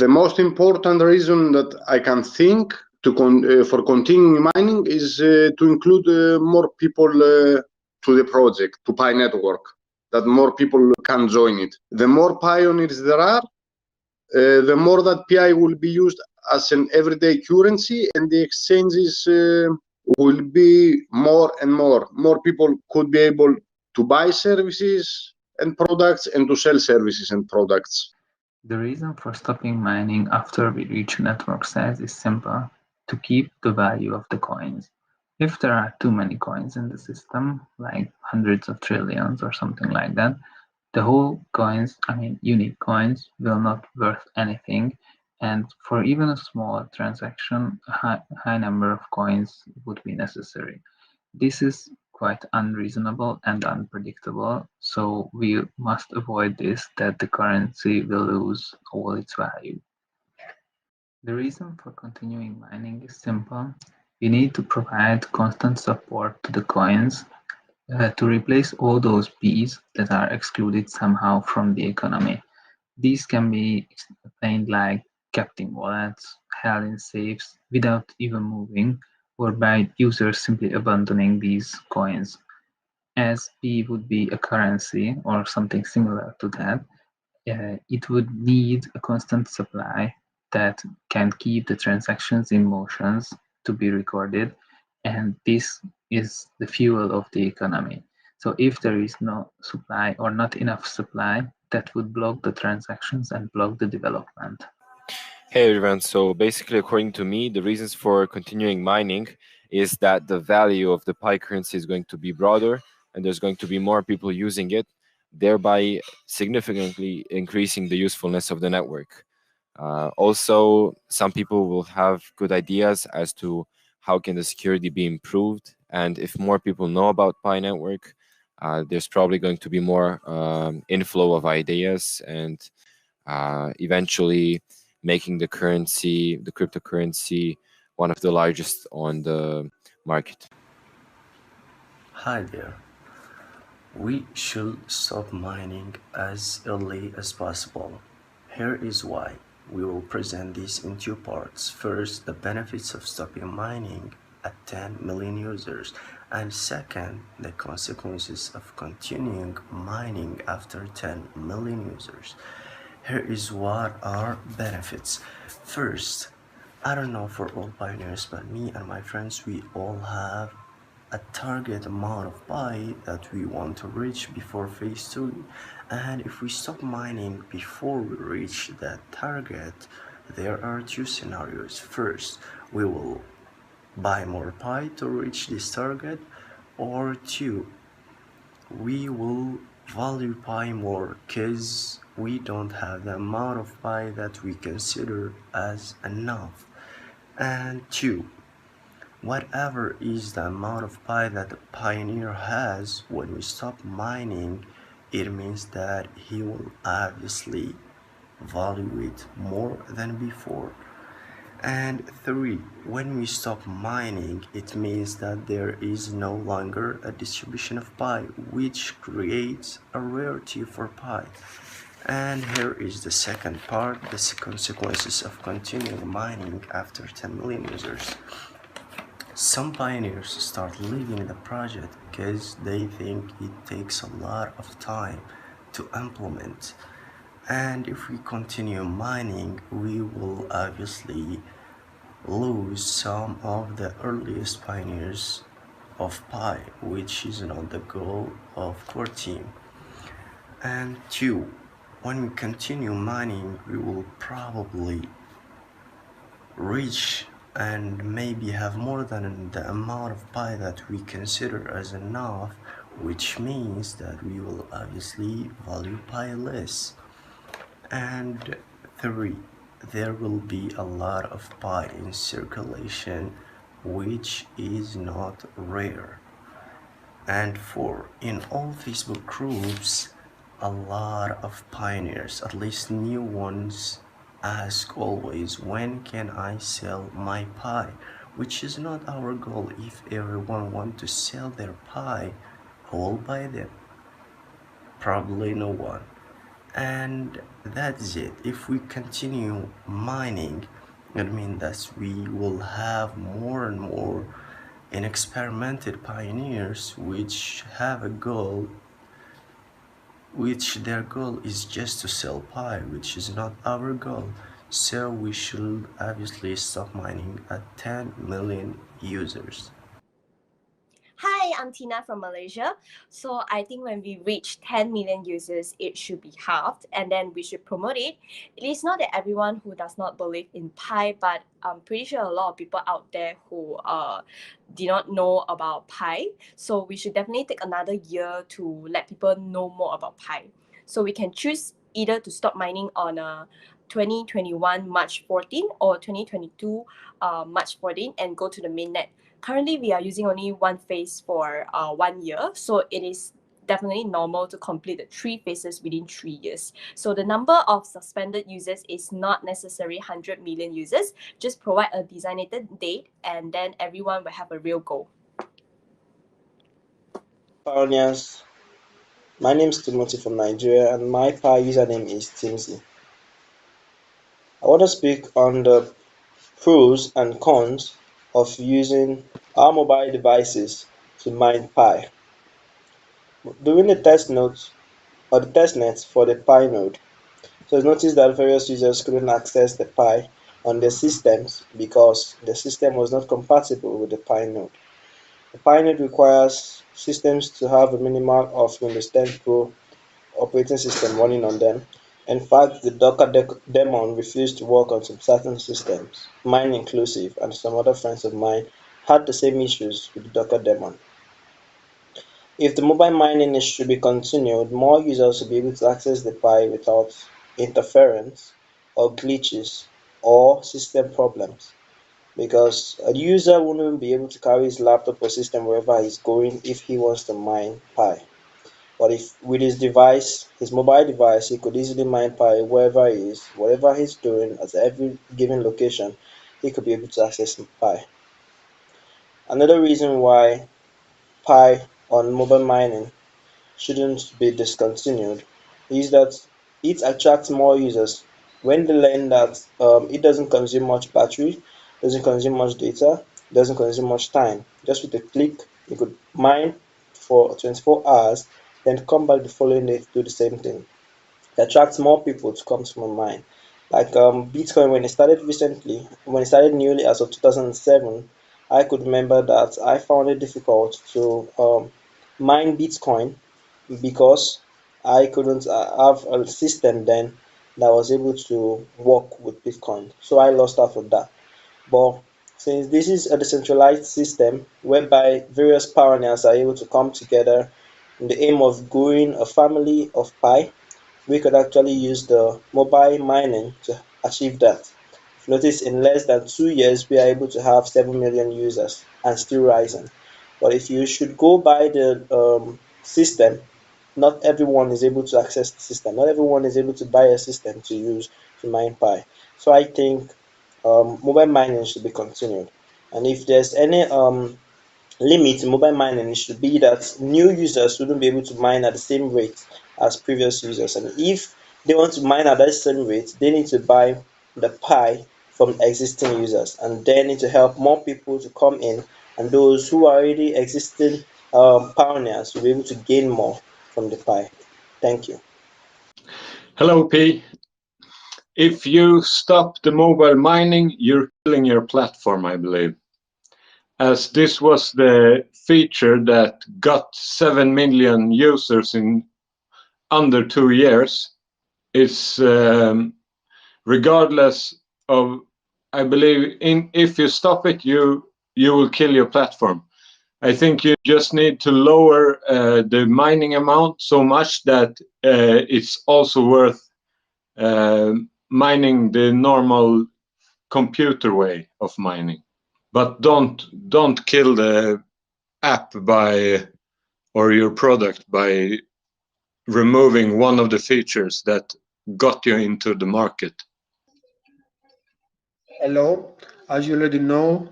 The most important reason that I can think for continuing mining is to include more people to the project, to Pi network, that more people can join it. The more pioneers there are, the more that Pi will be used as an everyday currency, and the exchanges will be more and more. More people could be able to buy services and products and to sell services and products. The reason for stopping mining after we reach network size is simple: to keep the value of the coins. If there are too many coins in the system, like hundreds of trillions or something like that, the whole coins, unique coins, will not worth anything, and for even a small transaction, a high number of coins would be necessary. This is quite unreasonable and unpredictable, so we must avoid this, that the currency will lose all its value. The reason for continuing mining is simple: we need to provide constant support to the coins to replace all those P's that are excluded somehow from the economy. These can be explained like kept in wallets, held in safes without even moving, or by users simply abandoning these coins. As P would be a currency or something similar to that, it would need a constant supply that can keep the transactions in motions to be recorded, and this is the fuel of the economy. So if there is no supply or not enough supply, that would block the transactions and block the development. Hey everyone, so basically according to me, the reasons for continuing mining is that the value of the Pi currency is going to be broader and there's going to be more people using it, thereby significantly increasing the usefulness of the network. Also, some people will have good ideas as to how can the security be improved, and if more people know about Pi network, there's probably going to be more inflow of ideas and eventually making the cryptocurrency, one of the largest on the market. Hi there. We should stop mining as early as possible. Here is why. We will present this in two parts. First, the benefits of stopping mining at 10 million users, and second, the consequences of continuing mining after 10 million users. Here is what are benefits. First, I don't know for all pioneers, but me and my friends, we all have a target amount of Pi that we want to reach before phase 2, and if we stop mining before we reach that target, there are two scenarios. First, we will buy more Pi to reach this target, or two, we will value Pi more because we don't have the amount of Pi that we consider as enough. And two, whatever is the amount of Pi that the pioneer has, when we stop mining, it means that he will obviously value it more than before. And three, when we stop mining, it means that there is no longer a distribution of Pi, which creates a rarity for Pi. And here is the second part, the consequences of continuing mining after 10 million users. Some pioneers start leaving the project because they think it takes a lot of time to implement. And if we continue mining, we will obviously lose some of the earliest pioneers of Pi, which is not the goal of core team. And two, when we continue mining, we will probably reach and maybe have more than the amount of Pi that we consider as enough, which means that we will obviously value Pi less. And three, there will be a lot of Pi in circulation, which is not rare. And four, in all Facebook groups, a lot of pioneers, at least new ones, ask always, when can I sell my Pi? Which is not our goal. If everyone wants to sell their Pi, who will buy them? Probably no one. And that's it. If we continue mining, it means that we will have more and more inexperimented pioneers which have a goal, which their goal is just to sell Pi, which is not our goal. So we should obviously stop mining at 10 million users. Hi, I'm Tina from Malaysia. So I think when we reach 10 million users, it should be halved and then we should promote it. It is not that everyone who does not believe in Pi, but I'm pretty sure a lot of people out there who do not know about Pi. So we should definitely take another year to let people know more about Pi. So we can choose either to stop mining on 2021 March 14 or 2022 March 14 and go to the mainnet. Currently, we are using only one phase for 1 year, so it is definitely normal to complete the 3 phases within 3 years. So the number of suspended users is not necessarily 100 million users. Just provide a designated date and then everyone will have a real goal. Pioneers, my name is Timothy from Nigeria and my Pi username is Timsy. I want to speak on the pros and cons of using our mobile devices to mine Pi. During the test notes or the testnet for the Pi node, it was noticed that various users couldn't access the Pi on their systems because the system was not compatible with the Pi node. The Pi node requires systems to have a minimum of Windows 10 Pro operating system running on them. In fact, the Docker daemon refused to work on some certain systems, mine inclusive, and some other friends of mine had the same issues with the Docker daemon. If the mobile mining is to be continued, more users will be able to access the Pi without interference or glitches or system problems, because a user wouldn't be able to carry his laptop or system wherever he's going if he wants to mine Pi. But if with his device, his mobile device, he could easily mine Pi wherever he is, whatever he's doing at every given location, he could be able to access Pi. Another reason why Pi on mobile mining shouldn't be discontinued is that it attracts more users when they learn that it doesn't consume much battery, doesn't consume much data, doesn't consume much time. Just with a click, you could mine for 24 hours, then come back the following day to do the same thing. It attracts more people to come to my mind. Like Bitcoin, when it started recently, when it started newly as of 2007, I could remember that I found it difficult to mine Bitcoin because I couldn't have a system then that was able to work with Bitcoin. So I lost out on that. But since this is a decentralized system whereby various pioneers are able to come together in the aim of growing a family of Pi, we could actually use the mobile mining to achieve that. If you notice, in less than 2 years, we are able to have 7 million users and still rising. But if you should go by the system, not everyone is able to access the system. Not everyone is able to buy a system to use to mine Pi. So I think mobile mining should be continued. And if there's any limit in mobile mining, it should be that new users wouldn't be able to mine at the same rate as previous users. And if they want to mine at that same rate, they need to buy the Pi from existing users, and they need to help more people to come in, and those who are already existing pioneers will be able to gain more from the Pi. Thank you. Hello, P. If you stop the mobile mining, you're killing your platform, I believe. As this was the feature that got 7 million users in under 2 years, it's regardless of, I believe, if you stop it, you will kill your platform. I think you just need to lower the mining amount so much that it's also worth mining the normal computer way of mining. But don't kill the app by or your product by removing one of the features that got you into the market. Hello, as you already know,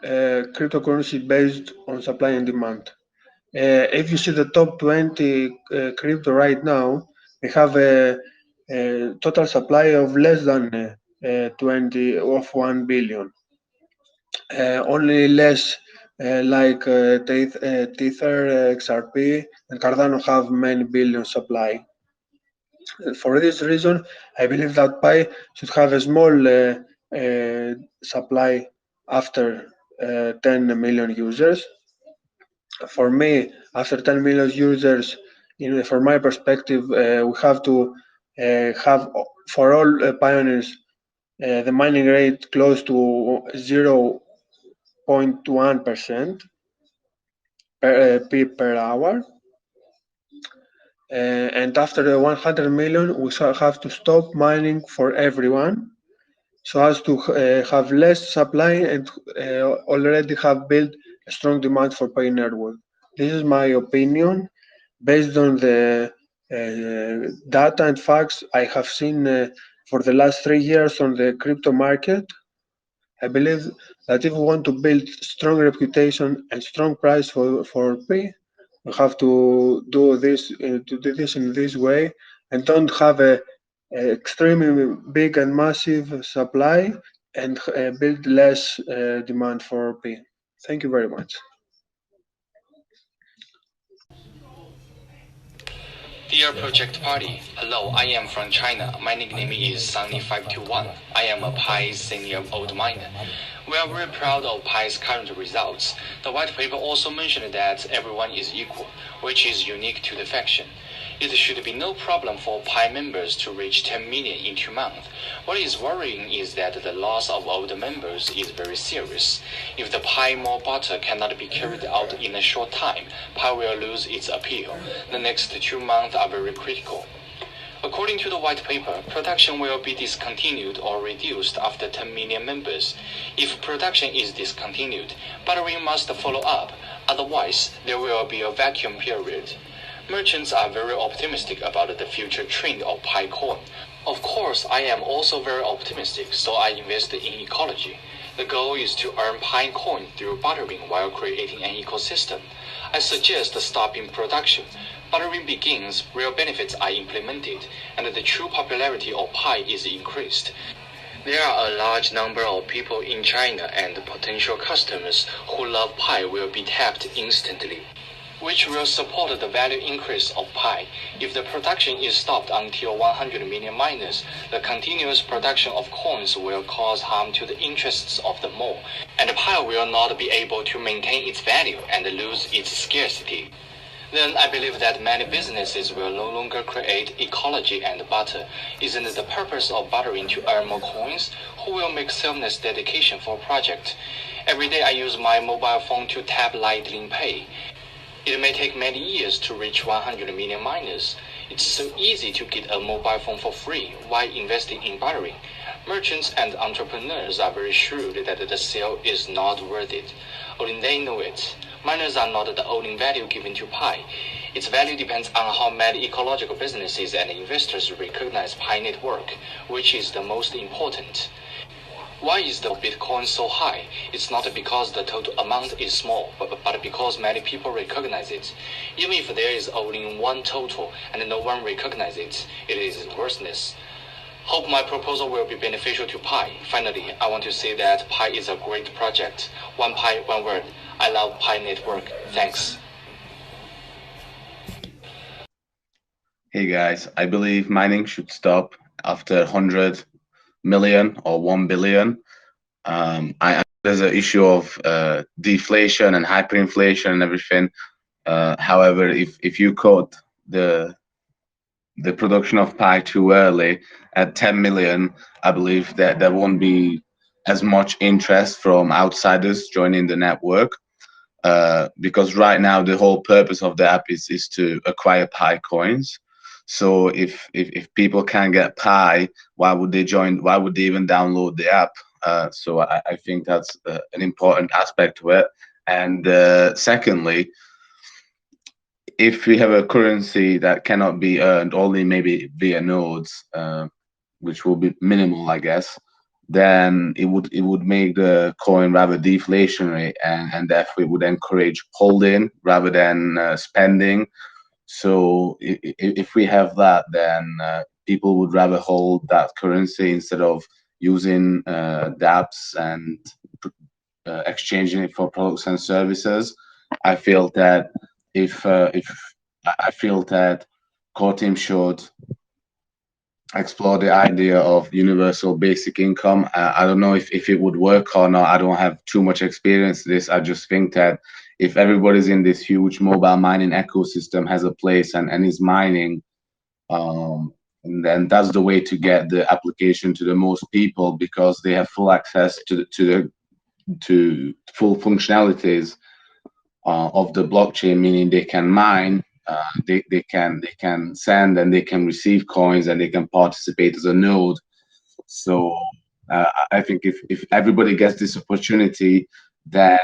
cryptocurrency is based on supply and demand. If you see the top 20 crypto right now, they have total supply of less than 1 billion. Only less like Tether, XRP, and Cardano have many billion supply. For this reason, I believe that Pi should have a small supply after 10 million users. For me, after 10 million users, from my perspective, we have to have for all pioneers the mining rate close to 0.1% per hour. And after the 100 million, we shall have to stop mining for everyone so as to have less supply and already have built a strong demand for Pi network. This is my opinion based on the data and facts I have seen for the last 3 years on the crypto market. I believe that if we want to build strong reputation and strong price for Pi, we have to do this in this way and don't have a extremely big and massive supply and build less demand for Pi. Thank you very much. Dear Project Party, hello, I am from China. My nickname is Sunny521. I am a Pi senior old miner. We are very proud of Pi's current results. The white paper also mentioned that everyone is equal, which is unique to the faction. It should be no problem for Pi members to reach 10 million in 2 months. What is worrying is that the loss of old members is very serious. If the Pi more butter cannot be carried out in a short time, Pi will lose its appeal. The next 2 months are very critical. According to the white paper, production will be discontinued or reduced after 10 million members. If production is discontinued, buttering must follow up, otherwise there will be a vacuum period. Merchants are very optimistic about the future trend of Pi coin. Of course, I am also very optimistic, so I invest in ecology. The goal is to earn Pi coin through buttering while creating an ecosystem. I suggest stopping production. Buttering begins, real benefits are implemented, and the true popularity of Pi is increased. There are a large number of people in China and potential customers who love Pi will be tapped instantly, which will support the value increase of Pi. If the production is stopped until 100 million miners, the continuous production of coins will cause harm to the interests of the more, and Pi will not be able to maintain its value and lose its scarcity. Then I believe that many businesses will no longer create ecology and butter. Isn't it the purpose of buttering to earn more coins? Who will make selfless dedication for a project? Every day I use my mobile phone to tap Lightning Pay. It may take many years to reach 100 million miners. It's so easy to get a mobile phone for free. Why investing in buttering? Merchants and entrepreneurs are very shrewd that the sale is not worth it. Only they know it. Miners are not the only value given to Pi. Its value depends on how many ecological businesses and investors recognize Pi network, which is the most important. Why is the Bitcoin so high? It's not because the total amount is small, but because many people recognize it. Even if there is only one total and no one recognizes it, it is worthless. Hope my proposal will be beneficial to Pi. Finally, I want to say that Pi is a great project. One Pi, one word. I love Pi network. Thanks. Hey guys, I believe mining should stop after 100 million or 1 billion. There's an issue of deflation and hyperinflation and everything. However, if you cut the production of Pi too early at 10 million, I believe that there won't be as much interest from outsiders joining the network. Because right now the whole purpose of the app is to acquire Pi coins. So if people can't get Pi, why would they join? Why would they even download the app? So I think that's an important aspect to it. And secondly, if we have a currency that cannot be earned only maybe via nodes, which will be minimal, I guess, then it would make the coin rather deflationary, and therefore it would encourage holding rather than spending. So if we have that, then people would rather hold that currency instead of using dApps and exchanging it for products and services. I feel that if I feel that core team should explore the idea of universal basic income. I don't know if it would work or not. I don't have too much experience in this. I just think that if everybody's in this huge mobile mining ecosystem has a place and is mining, and then that's the way to get the application to the most people, because they have full access to full functionalities of the blockchain, meaning they can mine, they can send and they can receive coins, and they can participate as a node. So I think if everybody gets this opportunity, then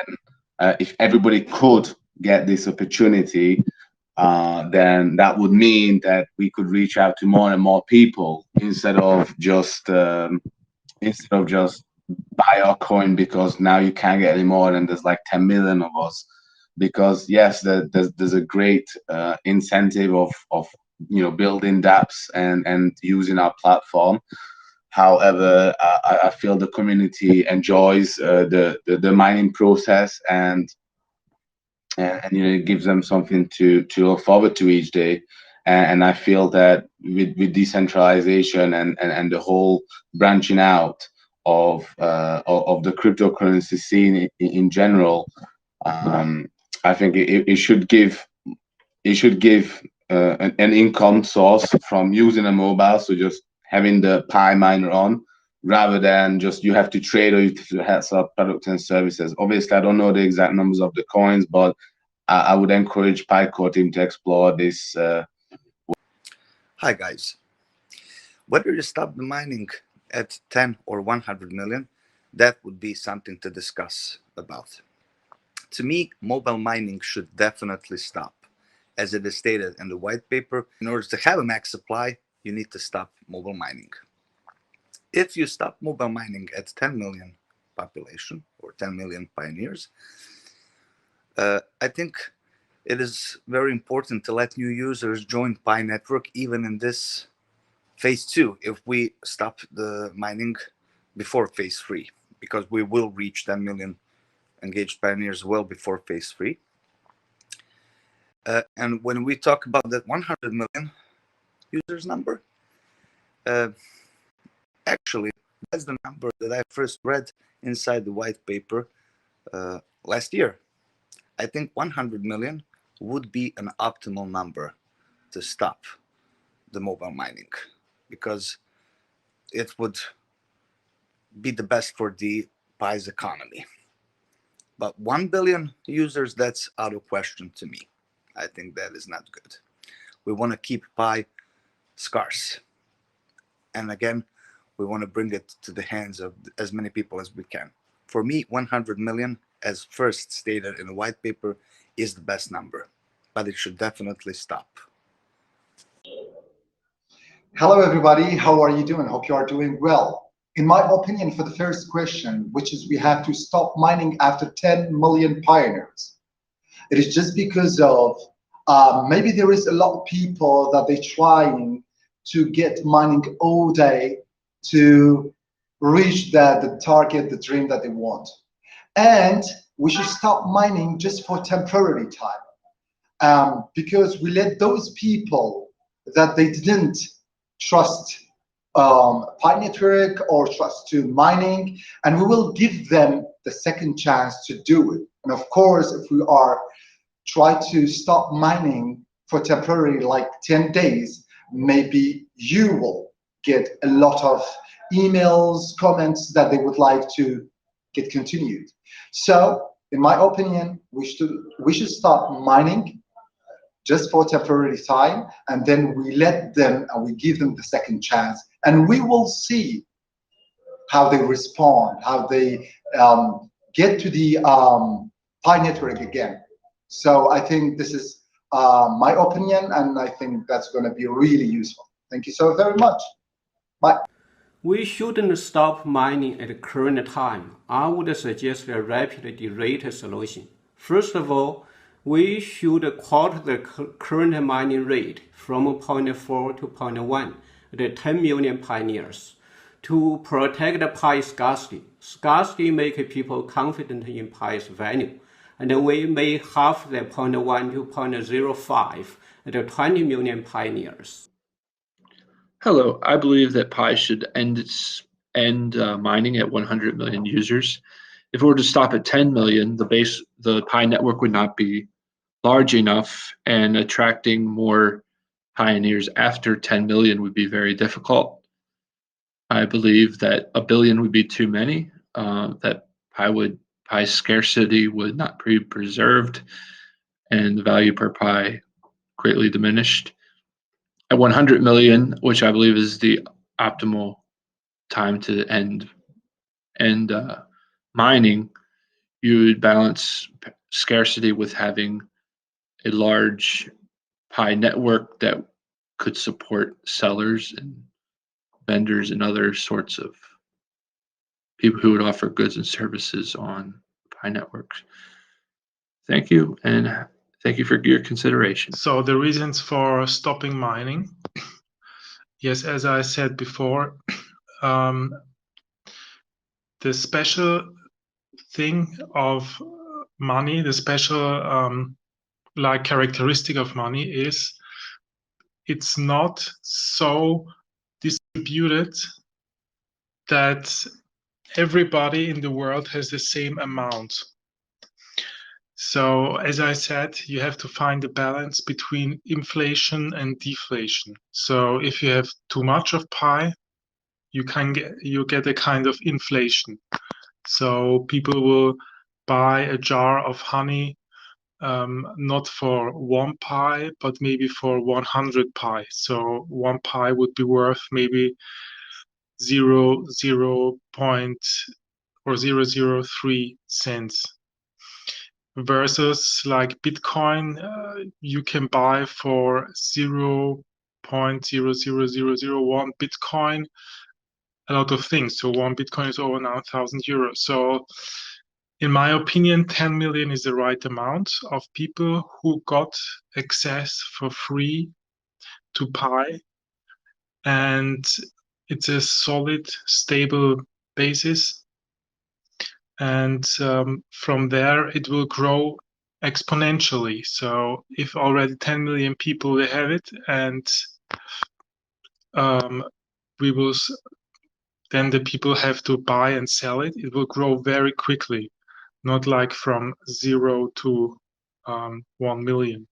if everybody could get this opportunity, then that would mean that we could reach out to more and more people instead of just buy our coin because now you can't get any more and there's like 10 million of us. Because yes, there's a great incentive of building dApps and using our platform. However, I feel the community enjoys the mining process, and it gives them something to look forward to each day. And I feel that with decentralization and the whole branching out of the cryptocurrency scene in general, I think it should give an income source from using a mobile, so just having the Pi miner on, rather than just you have to trade or you have to sell products and services. Obviously, I don't know the exact numbers of the coins, but I would encourage Pi Core team to explore this. Hi guys. Whether you stop the mining at 10 or 100 million, that would be something to discuss about. To me, mobile mining should definitely stop. As it is stated in the white paper, in order to have a max supply, you need to stop mobile mining. If you stop mobile mining at 10 million population or 10 million pioneers, I think it is very important to let new users join Pi network even in this phase 2 if we stop the mining before phase 3, because we will reach 10 million engaged pioneers well before phase 3. And when we talk about that 100 million users number, actually that's the number that I first read inside the white paper last year. I think 100 million would be an optimal number to stop the mobile mining, because it would be the best for the Pi's economy. But 1 billion users, that's out of question to me. I think that is not good. We want to keep Pi scarce. And again, we want to bring it to the hands of as many people as we can. For me, 100 million, as first stated in the white paper, is the best number, but it should definitely stop. Hello, everybody. How are you doing? Hope you are doing well. In my opinion, for the first question, which is we have to stop mining after 10 million pioneers, it is just because of maybe there is a lot of people that they're trying to get mining all day to reach the target, the dream that they want. And we should stop mining just for temporary time, because we let those people that they didn't trust Pi network or trust to mining, and we will give them the second chance to do it. And of course, if we are try to stop mining for temporary, like 10 days, maybe you will get a lot of emails, comments that they would like to get continued. So in my opinion, we should stop mining just for temporary time, and then we let them and we give them the second chance, and we will see how they respond, how they get to the Pi network again. So I think this is my opinion, and I think that's going to be really useful. Thank you so very much. Bye. We shouldn't stop mining at the current time. I would suggest a rapid derate solution. First of all, we should quarter the current mining rate from 0.4 to 0.1 the 10 million pioneers. To protect the Pi scarcity, scarcity makes people confident in Pi's value, and we may halve the 0.1 to 0.05 at the 20 million pioneers. Hello, I believe that Pi should end mining at 100 million users. If it were to stop at 10 million, the Pi network would not be large enough, and attracting more pioneers after 10 million would be very difficult. I believe that a billion would be too many, that Pi scarcity would not be preserved, and the value per Pi greatly diminished. At 100 million, which I believe is the optimal time to end mining, you would balance scarcity with having a large Pi network that could support sellers and vendors and other sorts of people who would offer goods and services on Pi networks. Thank you, and thank you for your consideration. So the reasons for stopping mining, yes, as I said before, the special thing of money, the special characteristic of money is it's not so distributed that everybody in the world has the same amount. So as I said, you have to find a balance between inflation and deflation. So if you have too much of Pi, you get a kind of inflation. So people will buy a jar of honey not for 1 Pi, but maybe for 100 Pi. So 1 Pi would be worth maybe 0.003 cents. Versus like Bitcoin, you can buy for 0.00001 Bitcoin a lot of things. So 1 Bitcoin is over now 1,000 euros. So in my opinion, 10 million is the right amount of people who got access for free to Pi. And it's a solid, stable basis. And from there, it will grow exponentially. So if already 10 million people they have it, and then the people have to buy and sell it, it will grow very quickly, not like from 0 to 1 million.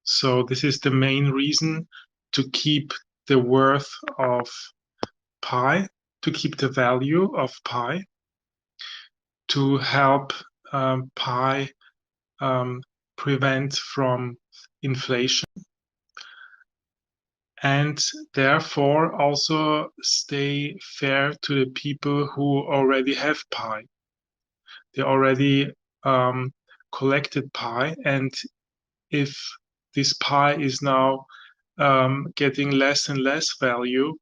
So this is the main reason to keep the worth of Pi, to keep the value of Pi, to help Pi prevent from inflation, and therefore also stay fair to the people who already have Pi. They already collected Pi, and if this Pi is now getting less and less value,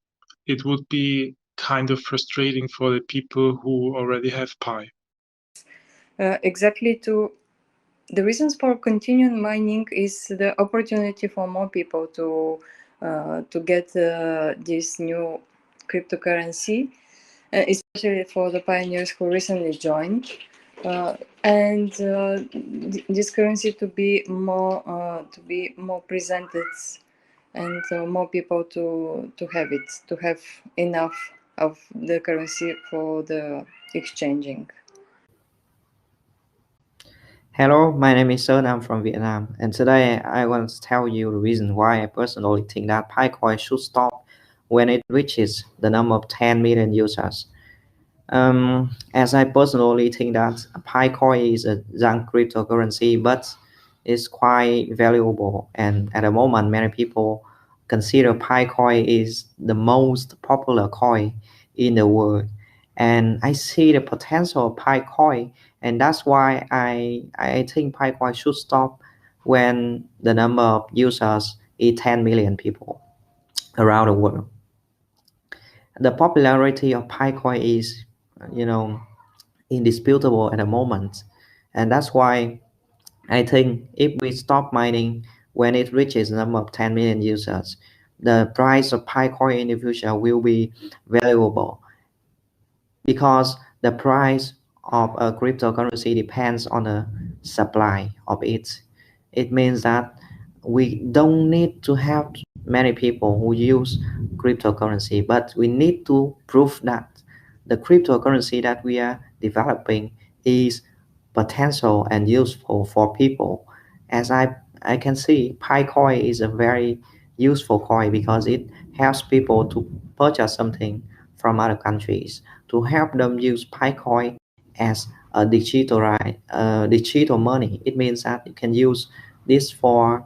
it would be kind of frustrating for the people who already have Pi. Exactly. The reasons for continuing mining is the opportunity for more people to get this new cryptocurrency, especially for the pioneers who recently joined, and this currency to be more presented, and more people to have it, to have enough of the currency for the exchanging. Hello, my name is Sơn. I'm from Vietnam, and today I want to tell you the reason why I personally think that PiCoin should stop when it reaches the number of 10 million users. As I personally think that PiCoin is a young cryptocurrency, but it's quite valuable, and at the moment, many people consider PiCoin is the most popular coin in the world. And I see the potential of PiCoin, and that's why I think PiCoin should stop when the number of users is 10 million people around the world. The popularity of PiCoin is, indisputable at the moment, and that's why I think if we stop mining when it reaches the number of 10 million users, the price of Pi coin in the future will be valuable, because the price of a cryptocurrency depends on the supply of it. It means that we don't need to have many people who use cryptocurrency, but we need to prove that the cryptocurrency that we are developing is potential and useful for people. As I can see, Pi coin is a very useful coin because it helps people to purchase something from other countries, to help them use Pi coin as a digital money. It means that you can use this for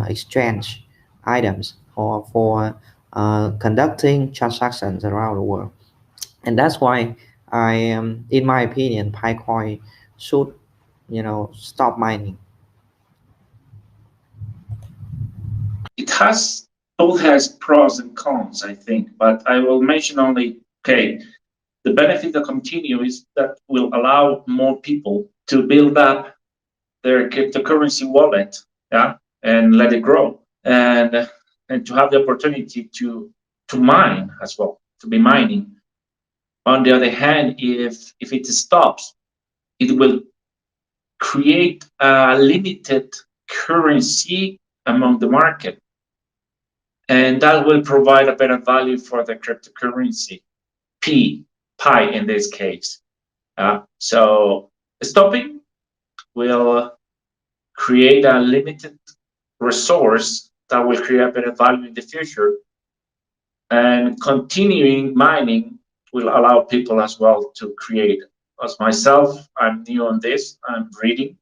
exchange items or for conducting transactions around the world. And that's why in my opinion, Pi coin should, stop mining. It has both has pros and cons, I think, but I will mention only, okay, the benefit of continue is that will allow more people to build up their cryptocurrency wallet, yeah, and let it grow, and to have the opportunity to mine as well, to be mining. On the other hand, if it stops, it will create a limited currency among the market, and that will provide a better value for the cryptocurrency, Pi in this case. So stopping will create a limited resource that will create a better value in the future, and continuing mining will allow people as well to create. As myself, I'm new on this, I'm reading,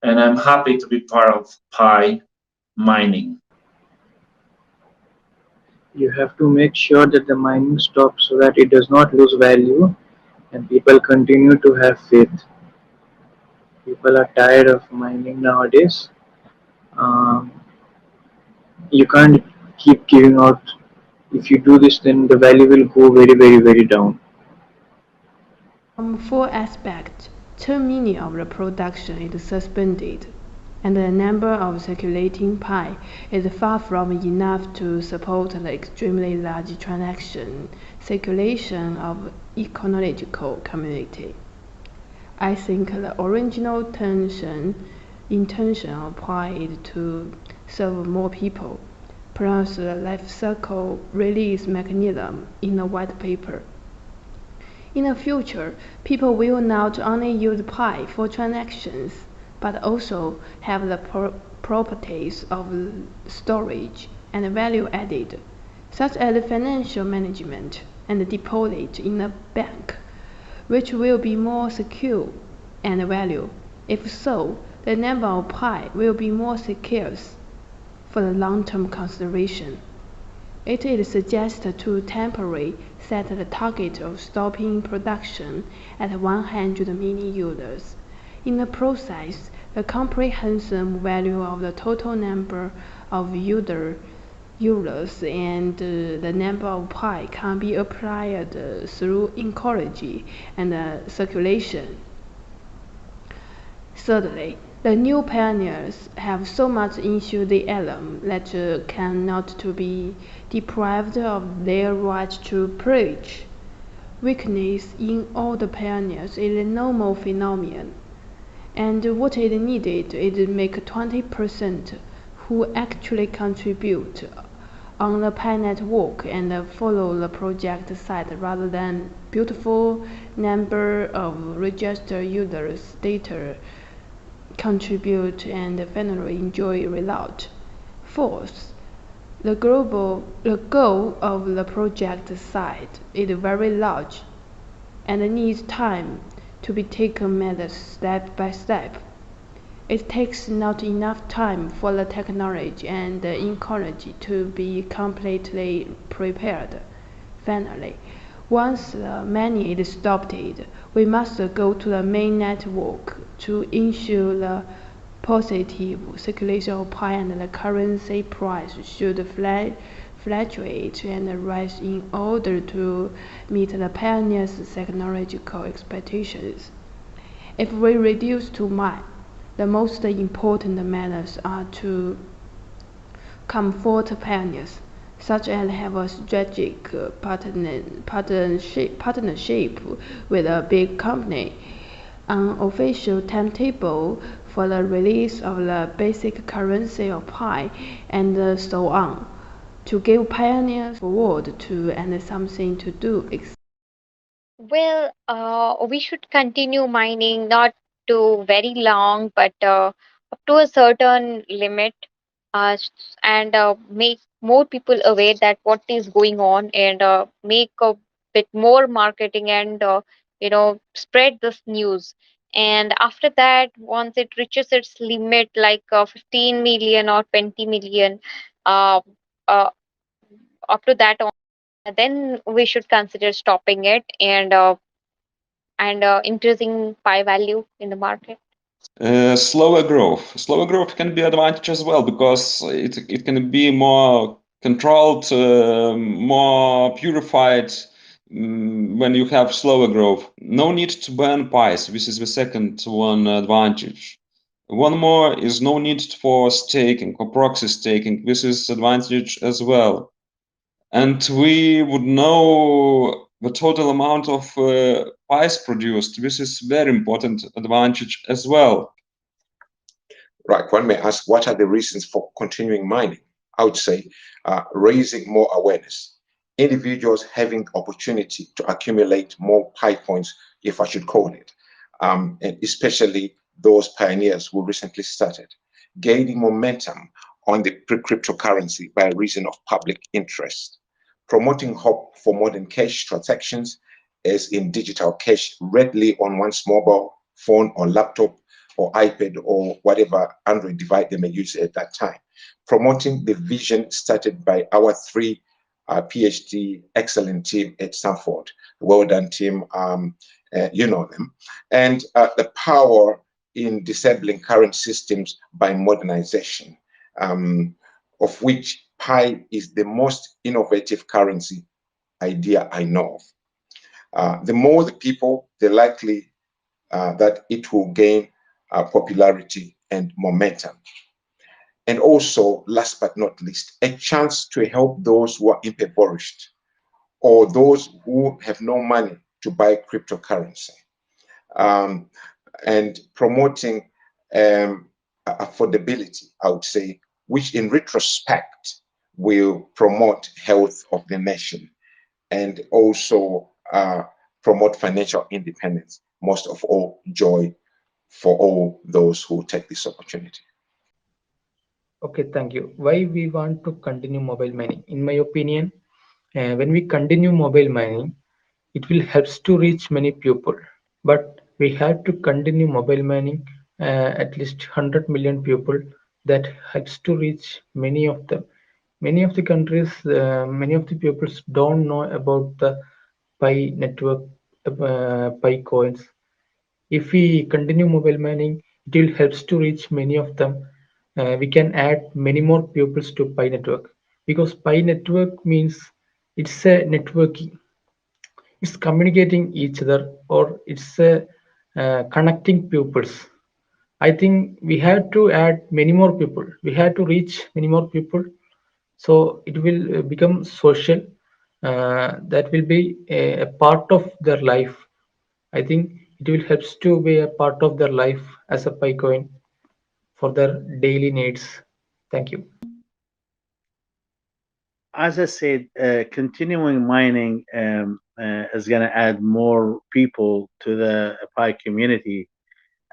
and I'm happy to be part of Pi mining. You have to make sure that the mining stops so that it does not lose value and people continue to have faith. People are tired of mining nowadays. You can't keep giving out. If you do this, then the value will go very, very, very down. From four aspects, 2 million of the production is suspended, and the number of circulating Pi is far from enough to support the extremely large transaction circulation of ecological community. I think the original intention of Pi is to serve more people, plus the life cycle release mechanism in the white paper. In the future, people will not only use Pi for transactions, but also have the properties of storage and value added, such as financial management and deposit in a bank, which will be more secure and value. If so, the number of Pi will be more scarce for the long-term consideration. It is suggested to temporarily set the target of stopping production at 100 million users. In the process, the comprehensive value of the total number of users and the number of Pi can be applied through ecology and circulation. Thirdly, the new pioneers have so much into the alum that cannot to be deprived of their right to preach. Weakness in all the pioneers is a normal phenomenon, and what is needed is make 20% who actually contribute on the Pi network and follow the project site rather than beautiful number of registered users data contribute and finally enjoy result. Fourth, the goal of the project site is very large and needs time to be taken step by step. It takes not enough time for the technology and the ecology to be completely prepared. Finally, once the mining is stopped, we must go to the main network to ensure the positive circulation of Pi, and the currency price should fluctuate and rise in order to meet the pioneers' technological expectations. If we reduce to mine, the most important matters are to comfort pioneers, such as have a strategic partnership with a big company, an official timetable for the release of the basic currency of Pi, and so on, to give pioneers forward to and something to do. Well, we should continue mining, not to very long, but up to a certain limit, and make more people aware that what is going on, and make a bit more marketing, and spread this news. And after that, once it reaches its limit, like 15 million or 20 million, uh, uh, up to that on, then we should consider stopping it, and increasing pi value in the market. Slower growth. Slower growth can be advantage as well because it can be more controlled, more purified when you have slower growth. No need to burn pies. This is the second one advantage. One more is no need for staking or proxy staking. This is advantage as well. And we would know the total amount of pies produced. This is very important advantage as well. Right, one may ask, what are the reasons for continuing mining? I would say raising more awareness, individuals having opportunity to accumulate more Pi points, if I should call it, and especially those pioneers who recently started, gaining momentum on the cryptocurrency by reason of public interest, promoting hope for modern cash transactions as in digital cash readily on one's mobile phone or laptop or iPad or whatever Android device they may use at that time, promoting the vision started by our three PhD excellent team at Stanford. Well done, team. You know them. And the power in disabling current systems by modernization, of which Pi is the most innovative currency idea I know of. The more the people, the likely that it will gain popularity and momentum. And also, last but not least, a chance to help those who are impoverished or those who have no money to buy cryptocurrency, and promoting affordability, I would say, which in retrospect will promote health of the nation and also promote financial independence, most of all, joy for all those who take this opportunity. Okay, thank you. Why we want to continue mobile mining? In my opinion, when we continue mobile mining, it will helps to reach many people. But we have to continue mobile mining at least 100 million people. That helps to reach many of them. Many of the countries, many of the peoples don't know about the Pi network, Pi coins. If we continue mobile mining, it will helps to reach many of them. We can add many more pupils to Pi network, because Pi network means it's a networking, it's communicating each other, or it's a connecting pupils. I think we have to add many more people. We have to reach many more people, so it will become social. That will be a part of their life. I think it will helps to be a part of their life as a Pi coin for their daily needs. Thank you. As I said, continuing mining is going to add more people to the Pi community,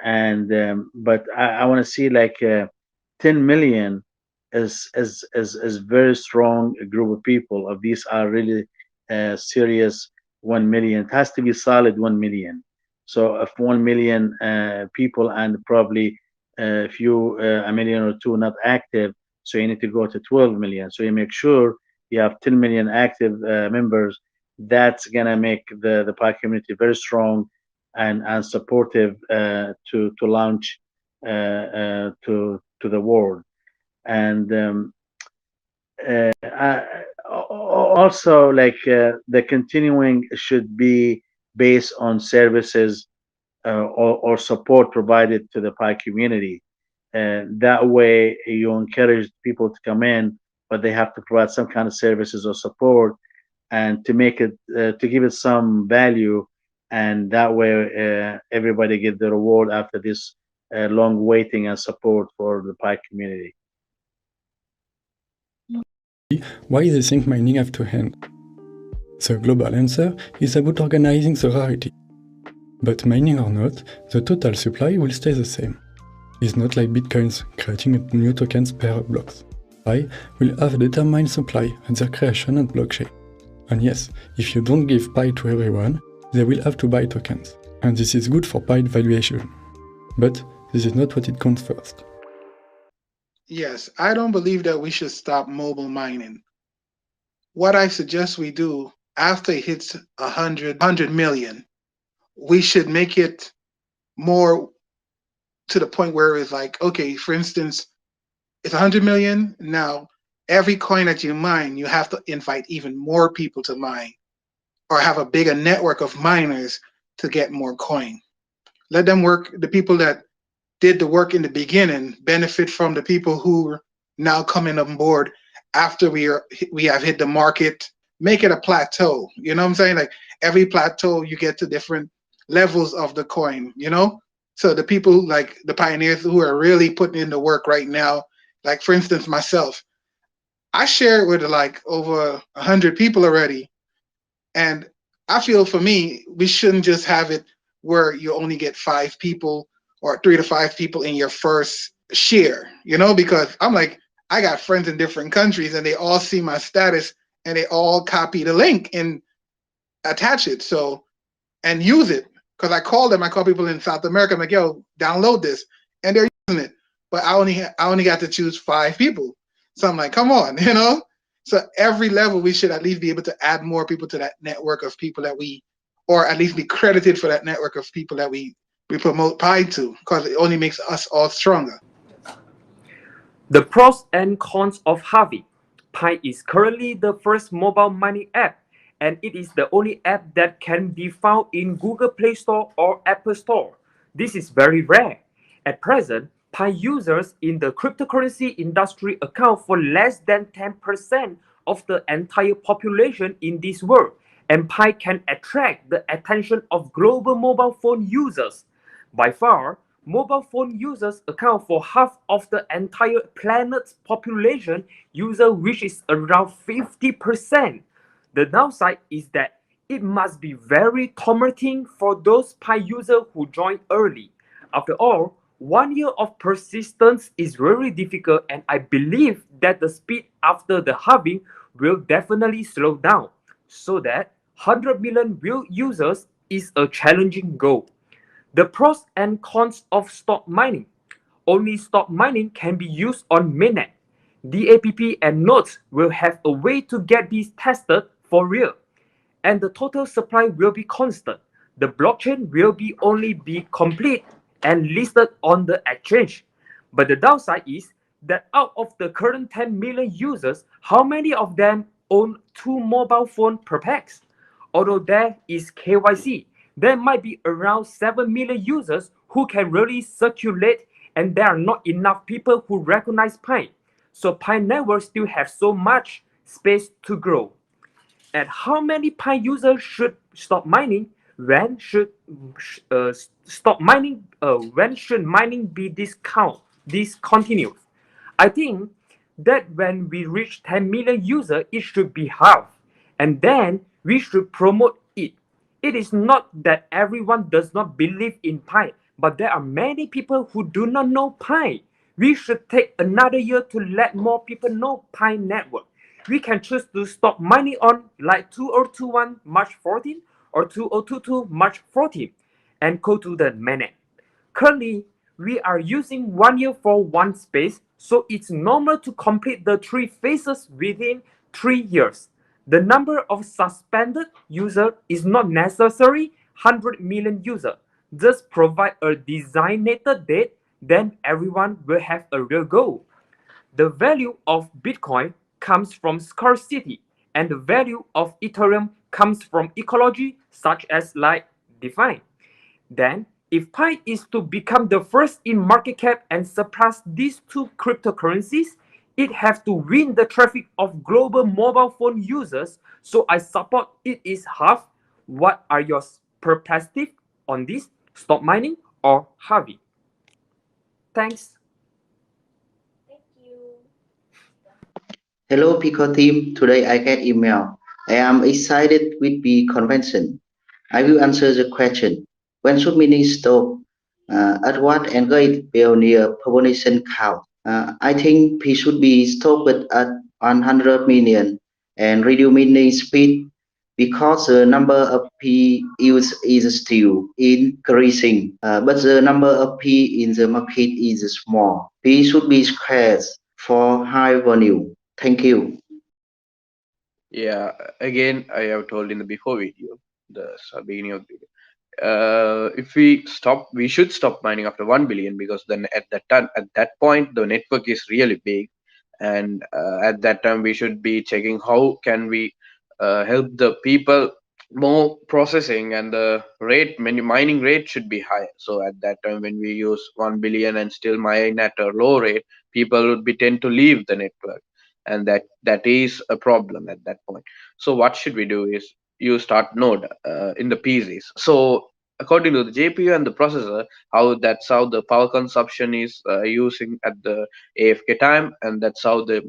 and but I want to see like 10 million is very strong group of people. Of these are really serious 1 million. It has to be solid 1 million. So if 1 million people and probably a few a million or two not active, so you need to go to 12 million. So you make sure you have 10 million active members. That's gonna make the Pi community very strong and supportive to launch to the world. And also like the continuing should be based on services or support provided to the Pi community. That way you encourage people to come in but they have to provide some kind of services or support, and to make it to give it some value, and that way everybody get the reward after this long waiting and support for the Pi community. Why the sync mining have to end? The global answer is about organizing the rarity. But mining or not, the total supply will stay the same. It's not like Bitcoins creating new tokens per blocks. Pi will have a determined supply at their creation and blockchain. And yes, if you don't give Pi to everyone, they will have to buy tokens. And this is good for Pi valuation. But this is not what it counts first. Yes, I don't believe that we should stop mobile mining. What I suggest we do after it hits 100 million, we should make it more to the point where it's like, okay, for instance, it's 100 million. Now, every coin that you mine, you have to invite even more people to mine or have a bigger network of miners to get more coin. Let them work. The people that did the work in the beginning benefit from the people who are now coming on board after we have hit the market. Make it a plateau. You know what I'm saying? Like every plateau, you get to different levels of the coin, you know? So the people like the pioneers who are really putting in the work right now, like for instance, myself, I share it with like over 100 people already. And I feel for me, we shouldn't just have it where you only get 5 people or 3 to 5 people in your first share, you know, because I'm like, I got friends in different countries and they all see my status and they all copy the link and attach it. So, and use it. Because I call people in South America, I'm like, yo, download this. And they're using it. But I only got to choose 5 people. So I'm like, come on, you know? So every level we should at least be able to add more people to that network of people that or at least be credited for that network of people that we promote Pi to, because it only makes us all stronger. The pros and cons of Harvey. Pi is currently the first mobile mining app, and it is the only app that can be found in Google Play Store or Apple Store. This is very rare. At present, Pi users in the cryptocurrency industry account for less than 10% of the entire population in this world, and Pi can attract the attention of global mobile phone users. By far, mobile phone users account for half of the entire planet's population user, which is around 50%. The downside is that it must be very tormenting for those Pi users who join early. After all, 1 year of persistence is very difficult, and I believe that the speed after the halving will definitely slow down, so that 100 million real users is a challenging goal. The pros and cons of stock mining. Only stock mining can be used on mainnet. DAPP and nodes will have a way to get these tested for real. And the total supply will be constant. The blockchain will only be complete and listed on the exchange. But the downside is that out of the current 10 million users, how many of them own 2 mobile phones per pax? Although there is KYC, there might be around 7 million users who can really circulate, and there are not enough people who recognize Pi. So Pi network still have so much space to grow. At how many Pi users should stop mining? When should stop mining? When should mining be discontinued? I think that when we reach 10 million users, it should be halved, and then we should promote it. It is not that everyone does not believe in Pi, but there are many people who do not know Pi. We should take another year to let more people know Pi network. We can choose to stop mining on like 2021 March 14 or 2022 March 14 and go to the mainnet. Currently, we are using 1 year for one space, so it's normal to complete the 3 phases within 3 years. The number of suspended users is not necessary 100 million users. Just provide a designated date, then everyone will have a real goal. The value of Bitcoin comes from scarcity, and the value of Ethereum comes from ecology, such as like DeFi. Then, if Pi is to become the first in market cap and surpass these 2 cryptocurrencies, It have to win the traffic of global mobile phone users, so I support it is half. What are your perspective on this? Stop mining or Harvey? Thanks. Hello, Pico team. Today I get email. I am excited with the convention. I will answer the question. When should mining stop? At what angle it will near population count? I think P should be stopped at 100 million and reduce mining speed because the number of P use is still increasing, but the number of P in the market is small. P should be scarce for high volume. Thank you. Yeah, again, I have told in the before video, the beginning of the video. If we should stop mining after 1 billion, because then at that point, the network is really big, and at that time we should be checking how can we help the people more processing, and the mining rate should be higher. So at that time, when we use 1 billion and still mine at a low rate, people would be tend to leave the network, and that is a problem at that point. So what should we do is you start node in the PCs. So according to the GPU and the processor, that's how the power consumption is using at the AFK time, and that's how the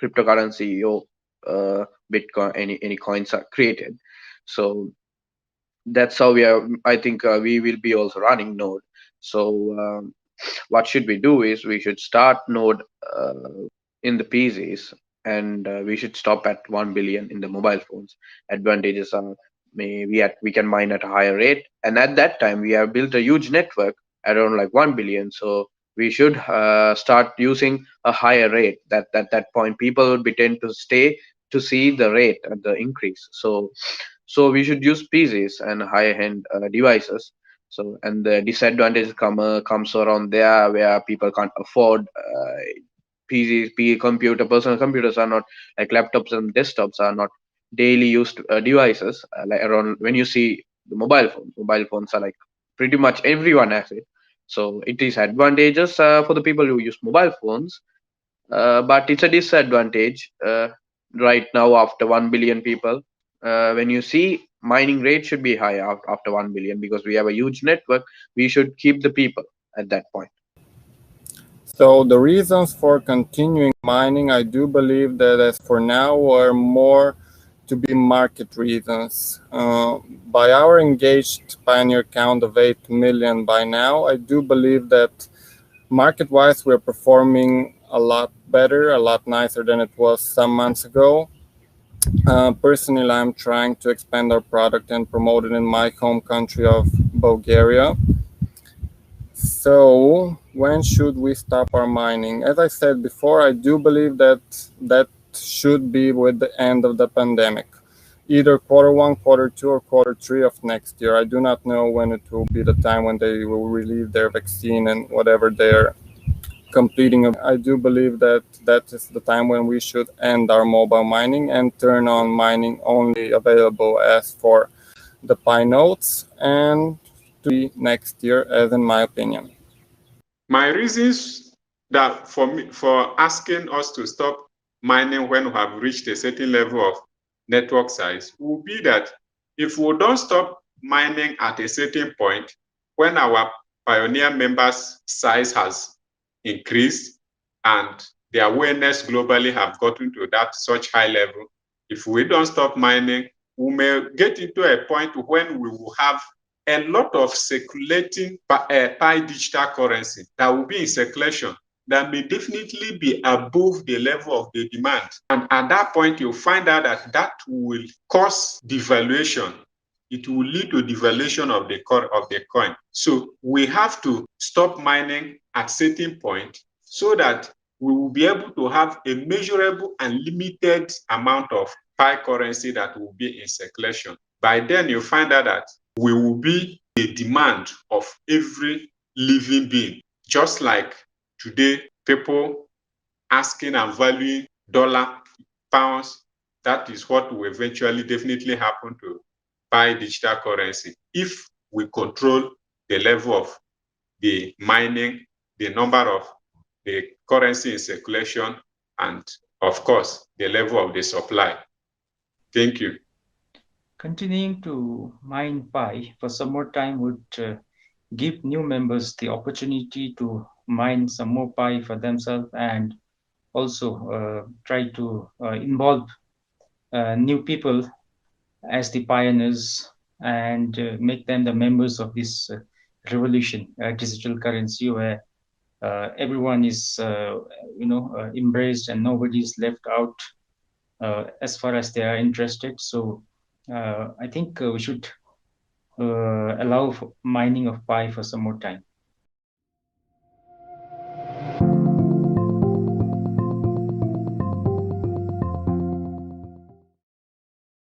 cryptocurrency or Bitcoin, any coins are created. So that's how we are. I think we will be also running node. So what should we do is we should start node in the PCs, and we should stop at 1 billion in the mobile phones. Advantages are maybe we can mine at a higher rate, and at that time we have built a huge network around like 1 billion. So we should start using a higher rate. That point people would be tend to stay to see the rate and the increase. So we should use PCs and higher end devices. So, and the disadvantage comes around there where people can't afford PCs, personal computers are not like laptops, and desktops are not daily used devices. Like around when you see the mobile phones are like pretty much everyone has it. So it is advantages for the people who use mobile phones, but it's a disadvantage right now after 1 billion people. When you see mining rate should be high after 1 billion, because we have a huge network. We should keep the people at that point. So the reasons for continuing mining, I do believe that as for now are more to be market reasons. By our engaged pioneer count of 8 million by now, I do believe that market-wise we're performing a lot better, a lot nicer than it was some months ago. Personally, I'm trying to expand our product and promote it in my home country of Bulgaria. So when should we stop our mining? As I said before, I do believe that should be with the end of the pandemic, either Q1, Q2, or Q3 of next year. I do not know when it will be the time when they will release their vaccine and whatever they're completing. I do believe that is the time when we should end our mobile mining and turn on mining only available as for the Pi nodes, and to be next year, as in my opinion. My reasons that for asking us to stop mining when we have reached a certain level of network size will be that if we don't stop mining at a certain point, when our pioneer members size has increased and the awareness globally have gotten to that such high level, if we don't stop mining, we may get into a point when we will have a lot of circulating Pi digital currency that will be in circulation that may definitely be above the level of the demand. And at that point, you'll find out that will cause devaluation. It will lead to devaluation of the coin. So we have to stop mining at certain point so that we will be able to have a measurable and limited amount of Pi currency that will be in circulation. By then, you'll find out that we will be the demand of every living being. Just like today, people asking and valuing dollar, pounds, that is what will eventually definitely happen to Pi digital currency if we control the level of the mining, the number of the currency in circulation, and, of course, the level of the supply. Thank you. Continuing to mine Pi for some more time would give new members the opportunity to mine some more Pi for themselves, and also try to involve new people as the pioneers, and make them the members of this revolution, digital currency, where everyone is embraced and nobody is left out as far as they are interested. So I think we should allow mining of Pi for some more time.